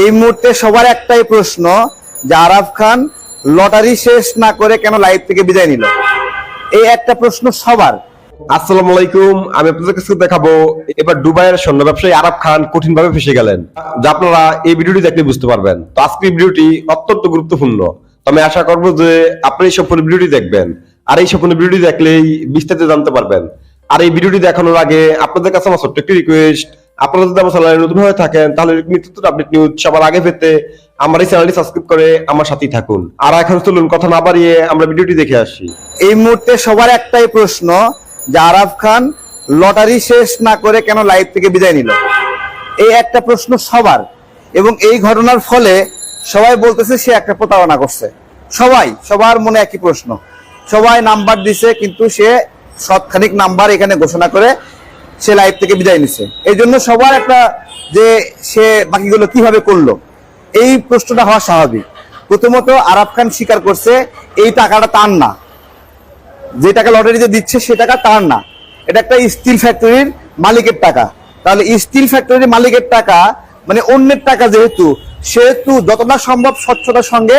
এই মুহূর্তে সবার একটাই প্রশ্ন যে আরাফ খান লটারি শেষ না করে কেন লাইভ থেকে বিদায় নিল, এই একটা প্রশ্ন সবার। আসসালামু আলাইকুম, আমি আপনাদের কাছে দেখাবো এবার দুবাইয়ের স্বর্ণ ব্যবসায়ী আরাফ খান কঠিন ভাবে ফেসে গেলেন, যা আপনারা এই ভিডিওটি দেখলে বুঝতে পারবেন। তো আজকের ভিডিওটি অত্যন্ত গুরুত্বপূর্ণ। তো আমি আশা করবো যে আপনি এই সম্পূর্ণ ভিডিওটি দেখবেন, আর এই সম্পূর্ণ ভিডিওটি দেখলেই বিস্তারিত জানতে পারবেন। আর এই ভিডিওটি দেখানোর আগে আপনাদের কাছে আমার ছোট্ট একটি রিকোয়েস্ট, আপনারা যদি আমার চ্যানেলে নতুন হয়ে থাকেন তাহলে নিত্য আপডেট নিউজ সবার আগে পেতে আমার এই চ্যানেলটি সাবস্ক্রাইব করে আমার সাথেই থাকুন। আর এখন চলুন কথা না বাড়িয়ে আমরা ভিডিওটি দেখে আসি। এই মুহূর্তে সবার একটাই প্রশ্ন যে আরাফ খান লটারি শেষ না করে কেন লাইভ থেকে বিদায় নিল, এই একটা প্রশ্ন সবার। এবং এই ঘটনার ফলে সবাই বলতেছে সে একটা প্রতারণা করছে। সবার মনে একই প্রশ্ন, সবাই নাম্বার দিছে কিন্তু সে শতখানিক নাম্বার এখানে ঘোষণা করে সে লাইভ থেকে বিদায় নিছে। এই জন্য সবার একটা যে সে বাকিগুলো কিভাবে করলো এই প্রশ্নটা হওয়া স্বাভাবিক। প্রথমত আরাফ খান স্বীকার করছে এই টাকাটা তার না, যে টাকা লটারিতে দিচ্ছে সে টাকা তার না, এটা একটা স্টিল ফ্যাক্টরির মালিকের টাকা। তাহলে স্টিল ফ্যাক্টরির মালিকের টাকা মানে অন্যের টাকা, সেহেতু যতটা সম্ভব স্বচ্ছতার সঙ্গে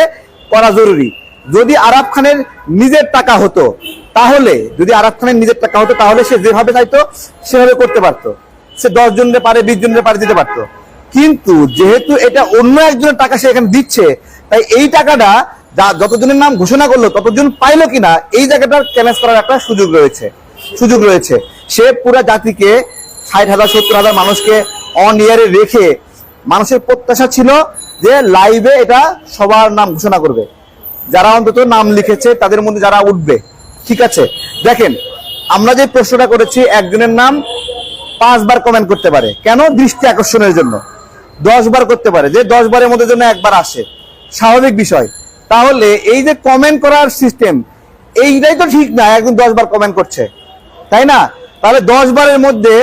করা জরুরি। যদি আরাফ খানের নিজের টাকা হতো তাহলে সে যেভাবে চাইতো সেভাবে করতে পারতো, সে 10 জনের পারে 20 জনের পারে দিতে পারতো। কিন্তু যেহেতু এটা অন্য একজনের টাকা সে এখানে দিচ্ছে, তাই এই টাকাটা যতজনের নাম ঘোষণা করলো ততজন পাইলো কিনা এই জায়গাটার চ্যালেঞ্জ করার একটা সুযোগ রয়েছে। সে পুরো জাতিকে 60,000 70,000 মানুষকে অন ইয়ারে রেখে মানুষের প্রত্যাশা ছিল যে লাইভে এটা সবার নাম ঘোষণা করবে, যারা অন্তত নাম লিখেছে তাদের মধ্যে যারা উঠবে। ঠিক আছে, দেখেন আমরা যে প্রশ্নটা করেছি, একজনের নাম 5 বার কমেন্ট করতে পারে, কেন? দৃষ্টি আকর্ষণের জন্য। 10 বার করতে পারে, যে 10 বারের মধ্যে জন্য একবার আসে, স্বাভাবিক বিষয়। তাহলে এই যে কমেন্ট করার সিস্টেম, এইটাই তো ঠিক না। একজন 10 বার কমেন্ট করছে, তাই না? তাহলে 10 বারের মধ্যে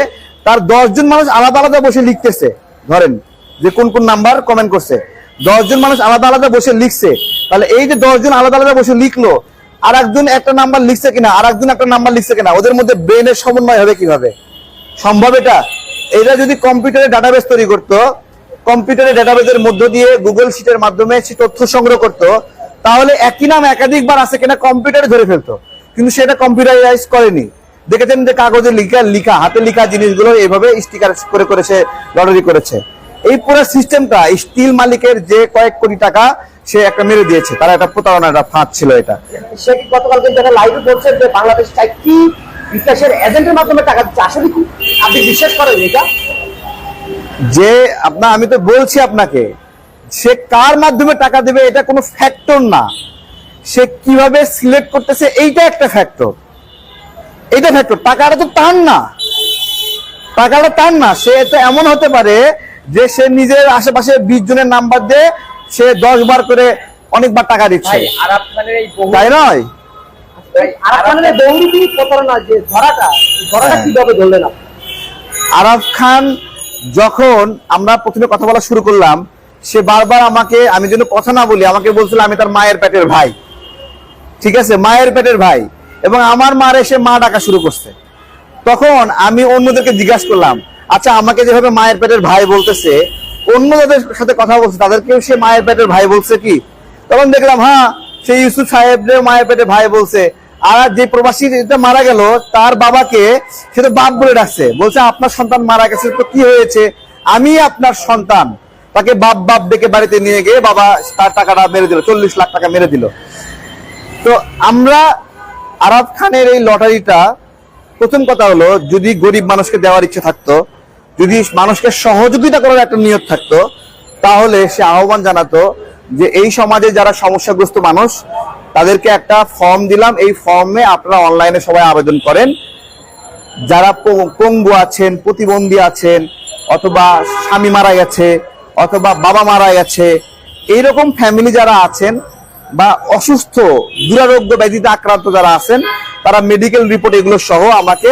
তার 10 জন মানুষ আলাদা আলাদা বসে লিখতেছে। ধরেন যে কোন কোন নাম্বার কমেন্ট করছে, 10 জন মানুষ আলাদা আলাদা বসে লিখছে। তাহলে এই যে 10 জন আলাদা আলাদা বসে লিখলো, আর একজন একটা নাম্বার লিখছে কিনা, আর একজন একটা নাম্বার লিখছে কিনা, ওদের মধ্যে ব্রেনের সমন্বয় হবে কিভাবে? সম্ভব এটা? এটা যদি কম্পিউটারে ডাটাবেস তৈরি করতো, কম্পিউটারের ডাটাবেসের মধ্য দিয়ে গুগল শিটের মাধ্যমে সে তথ্য সংগ্রহ করতো, তাহলে একই নাম একাধিকবার আছে কিনা কম্পিউটারে ধরে ফেলতো। কিন্তু সেটা কম্পিউটারাইজ করেনি। দেখেছেন যে কাগজে লিখা হাতে লিখা জিনিসগুলো এইভাবে স্টিকার করে করে সে লটারি করেছে। এই পুরো সিস্টেমটা স্টিল মালিকের যে কয়েক কোটি টাকা সে একটা মেরে দিয়েছে, তারা একটা প্রতারণার ফাঁদ ছিল এটা। সে কি গতকাল কিন্তু একটা লাইভে বলছে যে বাংলাদেশ কি বিকাশের এজেন্টের মাধ্যমে টাকা দিচ্ছে, আসলে কি আপনি বিশ্বাস করেন এটা? যে আমি তো বলছি আপনাকে, সে কার মাধ্যমে টাকা দেবে এটা কোনো ফ্যাক্টর না, সে কিভাবে সিলেক্ট করতেছে এইটা একটা ফ্যাক্টর। টাকাটা তো তার না, সে তো এমন হতে পারে যে সে নিজের আশেপাশে 20 জনের নাম্বার দিয়ে সে 10 বার করে অনেকবার টাকা দিচ্ছে, তাই নয়? আরাফ খান যখন আমরা প্রথমে কথা বলা শুরু করলাম, সে বারবার আমাকে, আমি যেন কথা না বলি, আমাকে বলছিল আমি তার মায়ের পেটের ভাই। ঠিক আছে, মায়ের পেটের ভাই, এবং আমার মার এসে মা ডাকা শুরু করছে। তখন আমি অন্যদেরকে জিজ্ঞাসা করলাম, আচ্ছা আমাকে যেভাবে মায়ের পেটের ভাই বলতেছে, অন্য যাদের সাথে কথা বলছে তাদেরকেও সে মায়ের পেটের ভাই বলছে কি? তখন দেখলাম হ্যাঁ, সেই ইউসুফ সাহেবদের মায়ের পেটের ভাই বলছে। আর যে প্রবাসী মারা গেল তার বাবাকে সে তো বাপ বলে ডাকছে, বলছে আপনার সন্তান মারা গেছে তো কি হয়েছে, আমি আপনার সন্তান। তাকে বাপ ডেকে বাড়িতে নিয়ে গিয়ে বাবা তার টাকাটা মেরে দিল, 40 লাখ টাকা মেরে দিল। তো আমরা আরাফ খানের এই লটারিটা, প্রথম কথা হলো, যদি গরিব মানুষকে দেওয়ার ইচ্ছে থাকতো, যদি মানুষকে সহযোগিতা করার একটা নিয়ত থাকতো, তাহলে সে আহ্বান জানাতো যে এই সমাজে যারা সমস্যাগ্রস্ত মানুষ তাদেরকে একটা ফর্ম দিলাম, এই ফর্মে আপনারা অনলাইনে সবাই আবেদন করেন। যারা পঙ্গু আছেন, প্রতিবন্ধী আছেন, অথবা স্বামী মারা গেছে, অথবা বাবা মারা গেছে, এইরকম ফ্যামিলি যারা আছেন, বা অসুস্থ দুরারোগ্য ব্যাধিতে আক্রান্ত যারা আছেন, তারা মেডিকেল রিপোর্ট এগুলো সহ আমাকে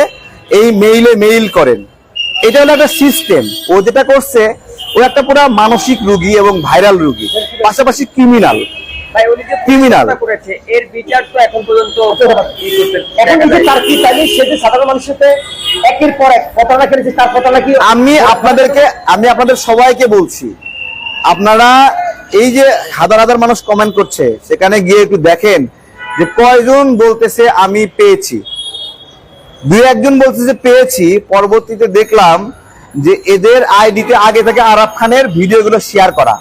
এই মেইল করেন। এটা হলো একটা সিস্টেম। ও যেটা করছে, ও একটা পুরো মানসিক রোগী এবং ভাইরাল রোগী, পাশাপাশি ক্রিমিনাল। এর বিচার তো এখন পর্যন্ত সাধারণ মানুষের সাথে একের পর এক প্রতারণা করেছে, তার প্রতারণা কি? আমি আপনাদের সবাইকে বলছি, আপনারা এই যে হাজার হাজার মানুষ কমেন্ট করছে, সেখানে গিয়ে একটু দেখেন যে কয়জন বলতেছে আমি পেয়েছি। দুই একজন বলতেছে পেয়েছি, পরবর্তীতে দেখলাম যে এদের আইডিতে আগে থেকে আরাফ খানের ভিডিওগুলো শেয়ার করা।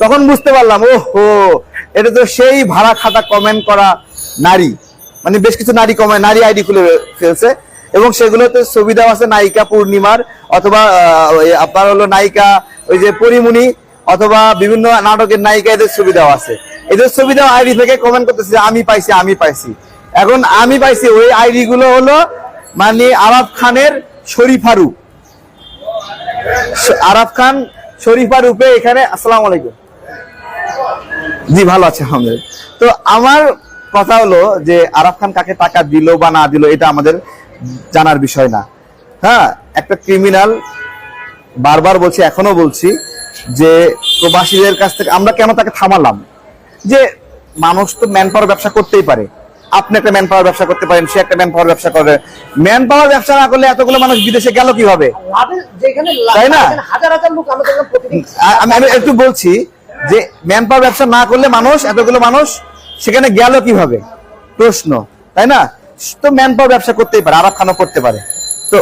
তখন বুঝতে পারলাম ওহো, এটা তো সেই ভাড়া খাতা কমেন্ট করা নারী, মানে বেশ কিছু নারী আইডি খুলে ফেলছে, এবং সেগুলোতে ছবি দেওয়া আছে নায়িকা পূর্ণিমার, অথবা আপনার হলো নায়িকা ওই যে পরিমণি, অথবা বিভিন্ন নাটকের নায়িকা, এদের ছবি দেওয়া আছে। এদের ছবি দেওয়া আইডি থেকে কমেন্ট করতেছে আমি পাইছি। এখন আমি পাইছি ওই আইডি গুলো হলো মানে আরাফ খানের শরীফারু, আরাফ খান শরীফারূপে এখানে। আসসালামু আলাইকুম। জি ভালো আছে আলহামদুলিল্লাহ। তো আমার কথা হলো যে আরাফ খান কাকে টাকা দিল বা না দিল এটা আমাদের জানার বিষয় না। হ্যাঁ, একটা ক্রিমিনাল, বারবার বলছি, এখনো বলছি যে প্রবাসীদের কাছ থেকে আমরা কেন তাকে থামালাম, যে মানুষ তো ম্যান পাওয়ার ব্যবসা করতেই পারে। আপনি একটা ম্যান পাওয়ার ব্যবসা করতে পারেন, সে একটা ম্যান পাওয়ার ব্যবসা করে। ম্যান পাওয়ার ব্যবসা না করলে এতগুলো মানুষ বিদেশে গেল কিভাবে, তাই না? হাজার হাজার লোক আমরা দেখলাম প্রতিদিন। আমি একটু বলছি যে ম্যান পাওয়ার ব্যবসা না করলে এতগুলো মানুষ সেখানে গেল কিভাবে, প্রশ্ন, তাই না? তো ম্যান পাওয়ার ব্যবসা করতেই পারে, আরাফ খানও করতে পারে। তো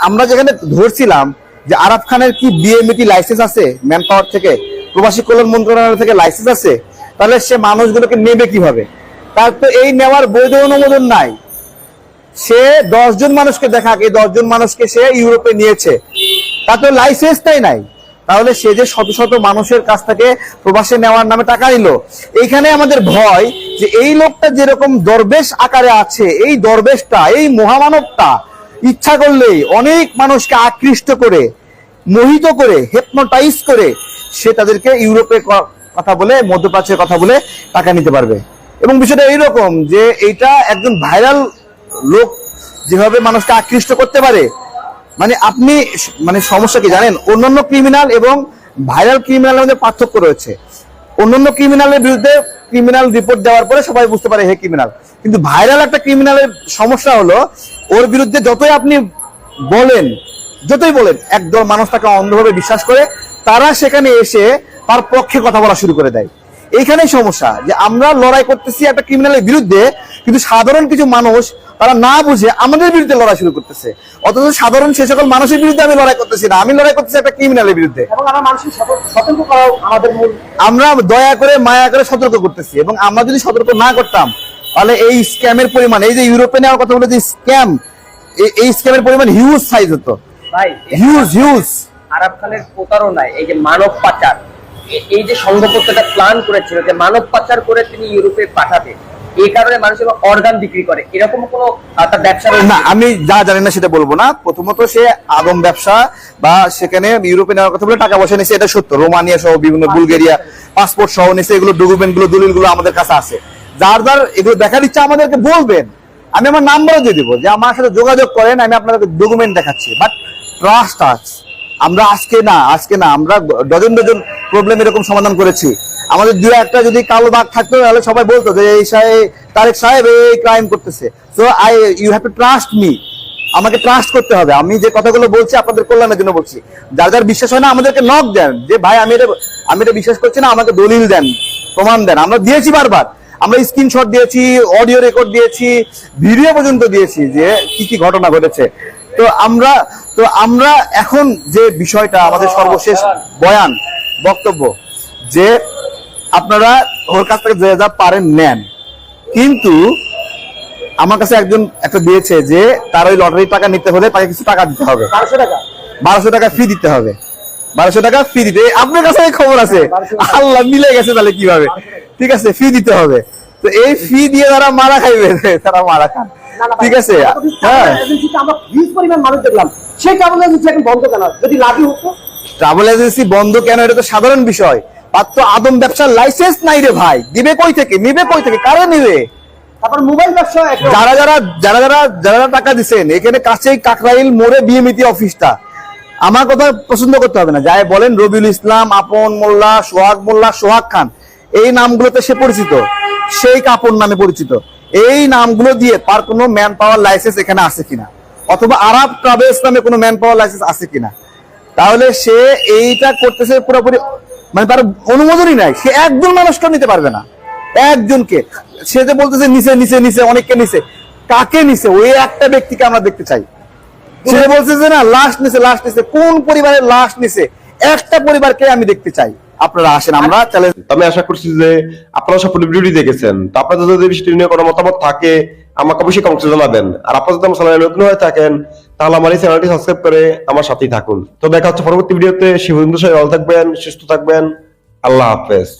আমরা যেখানে ধরছিলাম যে আরাফ খানের কি বিএমইটি লাইসেন্স আছে ম্যান পাওয়ার থেকে, প্রবাসী কল্যাণ মন্ত্রণালয় থেকে লাইসেন্স আছে, তাহলে সে মানুষগুলোকে নেবে কিভাবে? তার তো এই নেওয়ার বৈধ অনুমোদন নাই। সে 10 জন মানুষকে দেখাক, এই 10 জন মানুষকে সে ইউরোপে নিয়েছে, তার তো লাইসেন্সটাই নাই। তাহলে সে যে শত শত মানুষের কাছ থেকে প্রবাসে নেওয়ার নামে টাকা নিল, এইখানে আমাদের ভয় যে এই লোকটা যেরকম দরবেশ আকারে আছে, এই দরবেশটা, এই মহামানবটা ইচ্ছা করলেই অনেক মানুষকে আকৃষ্ট করে, মোহিত করে, হেপনোটাইজ করে সে তাদেরকে ইউরোপে কথা বলে, মধ্যপ্রাচ্যের কথা বলে টাকা নিতে পারবে। এবং বিষয়টা এইরকম যে এইটা একজন ভাইরাল লোক যেভাবে মানুষকে আকৃষ্ট করতে পারে, মানে আপনি মানে সমস্যা কি জানেন, অন্যান্য ক্রিমিনাল এবং ভাইরাল ক্রিমিনালের মধ্যে পার্থক্য রয়েছে। অন্যান্য ক্রিমিনালের বিরুদ্ধে ক্রিমিনাল রিপোর্ট দেওয়ার পরে সবাই বুঝতে পারে হে ক্রিমিনাল, কিন্তু ভাইরাল একটা ক্রিমিনালের সমস্যা হলো ওর বিরুদ্ধে যতই আপনি বলেন, একদল মানুষ তাকে অন্ধভাবে বিশ্বাস করে, তারা সেখানে এসে তার পক্ষে কথা বলা শুরু করে দেয়। এইখানেই সমস্যা, যে আমরা লড়াই করতেছি একটা ক্রিমিনালের বিরুদ্ধে, কিন্তু সাধারণ কিছু মানুষ তারা না বুঝে আমাদের বিরুদ্ধে লড়াই শুরু করতেছে। অথচ সাধারণ সে সকল মানুষের বিরুদ্ধে আমি লড়াই করতেছি না, আমি লড়াই করতেছি একটা ক্রিমিনালের বিরুদ্ধে। এবং আমরা মানুষকে সতর্ক করা আমাদের মূল, আমরা দয়া করে মায়া করে সতর্ক করতেছি। এবং আমরা যদি সতর্ক না করতাম তাহলে এই স্ক্যামের পরিমাণ, এই যে ইউরোপে নেওয়ার কথা বলে যে স্ক্যাম, এই স্ক্যামের পরিমাণ হিউজ সাইজ হতো, ভাই হিউজ। আরাফ খানের প্রতারণায় এই যে মানব পাচার, এই যে সংঘপত্রটা প্ল্যান করেছিল যে মানব পাচার করে তিনি ইউরোপে পাঠাবে, এই কারণে মানুষ অর্গান বিক্রি করে, এরকম কোনো তার ব্যবসা না, আমি যা জানি না সেটা বলবো না। প্রথমত সে আদম ব্যবসা বা সেখানে ইউরোপে নেওয়ার কথা বলে টাকা পয়সা নিয়েছে, এটা সত্য। রোমানিয়া সহ বিভিন্ন বুলগেরিয়া পাসপোর্ট সহ নিয়েছে, এগুলো ডকুমেন্ট গুলো, দলিল গুলো আমাদের কাছে আছে। যার এগুলো দেখার ইচ্ছা আমাদেরকে বলবেন, আমি আমার নাম্বারও দিয়ে দিব যে আমার সাথে যোগাযোগ করেন, আমি আপনাদেরকে ডকুমেন্ট দেখাচ্ছি। বাট ট্রাস্ট আমরা আজকে না আমরা ডজন প্রবলেম এরকম সমাধান করেছি। আমাদের দু একটা যদি কালো দাগ থাকতো তাহলে সবাই বলতো যে এই তারেক সাহেব এই ক্রাইম করতেছে। So you have to trust me, আমাকে ট্রাস্ট করতে হবে। আমি যে কথাগুলো বলছি আপনাদের কল্যাণের জন্য বলছি। যার বিশ্বাস হয় না আমাদেরকে নক দেন যে ভাই আমি এটা বিশ্বাস করছি না, আমাকে দলিল দেন, প্রমাণ দেন। আমরা দিয়েছি বারবার, আমরা স্ক্রিনশট দিয়েছি, অডিও রেকর্ড দিয়েছি, ভিডিও পর্যন্ত দিয়েছি যে কি ঘটনা ঘটেছে। তো আমরা এখন যে বিষয়টা আমাদের সর্বশেষ বক্তব্য যে আপনারা ওর কাছ থেকে যা পারেন নেন, কিন্তু আমার কাছে একটা দিয়েছে যে তার ওই লটারির টাকা নিতে হলে তাকে কিছু টাকা দিতে হবে, 1200 টাকা ফি দিতে হবে, 1200 টাকা ফি দিতে। আপনার কাছে খবর আছে, আল্লাহ মিলে গেছে তাহলে কিভাবে, ঠিক আছে, ফি দিতে হবে। তো এই ফি দিয়ে যারা মারা খাইবে তারা মারা খান, ঠিক আছে। হ্যাঁ, আমরা হিউজ পরিমাণ মানুষ দেখলাম, সেই ট্রাভেল এজেন্সি এখন বন্ধ কেন? যদি লাগু হতো ট্রাভেল এজেন্সি বন্ধ কেন, এটা তো সাধারণ বিষয়। তার তো আদম ব্যবসার লাইসেন্স নাই রে ভাই, দিবে কই থেকে, নিবে কই থেকে, কারে নিবে? তারপর মোবাইল ব্যবসা, যারা টাকা দিচ্ছেন, এখানে কাছেই কাকরাইল মোড়ে বিএমইটি অফিসটা। আমার কথা পছন্দ করতে হবে না, যাই বলেন রবিউল ইসলাম, আপন মোল্লা, সোহাগ খান, এই নামগুলোতে সে পরিচিত, সেই কাপড় নামে পরিচিত। এই নামগুলো দিয়ে তার কোনো ম্যান পাওয়ার লাইসেন্স এখানে আছে কিনা, অথবা আরব ট্রাভেলস নামে কোনো ম্যান পাওয়ার লাইসেন্স আছে কিনা, তাহলে সে এইটা করতেছে পুরোপুরি মানে তার অনুমোদনই নাই, সে একজন মানুষকে নিতে পারবে না, একজনকে। সে যে বলতেছে নিচে নিচে নিচে, অনেককে নিচে, কাকে নিচে? ওই একটা ব্যক্তিকে আমরা দেখতে চাই। সে বলছে যে না লাশ নিচে, লাশ নিচে, কোন পরিবারের লাশ নিচে? একটা পরিবারকে আমি দেখতে চাই। আপনারা আসেন, আমরা চ্যালেঞ্জ। আমি আশা করছি যে আপনারা সম্পূর্ণ ভিডিওটি দেখেছেন। তো আপনাদের যদি বিষয়টি নিয়ে কোনো মতামত থাকে আমাকে অবশ্যই কমেন্টে জানাবেন। আর আপনারা যদি আমার চ্যানেলে নতুন হয়ে থাকেন তাহলে আমার এই চ্যানেলটি সাবস্ক্রাইব করে আমার সাথেই থাকুন। তো দেখা হচ্ছে পরবর্তী ভিডিওতে। সে পর্যন্ত সবাই ভালো থাকবেন, সুস্থ থাকবেন। আল্লাহ হাফেজ।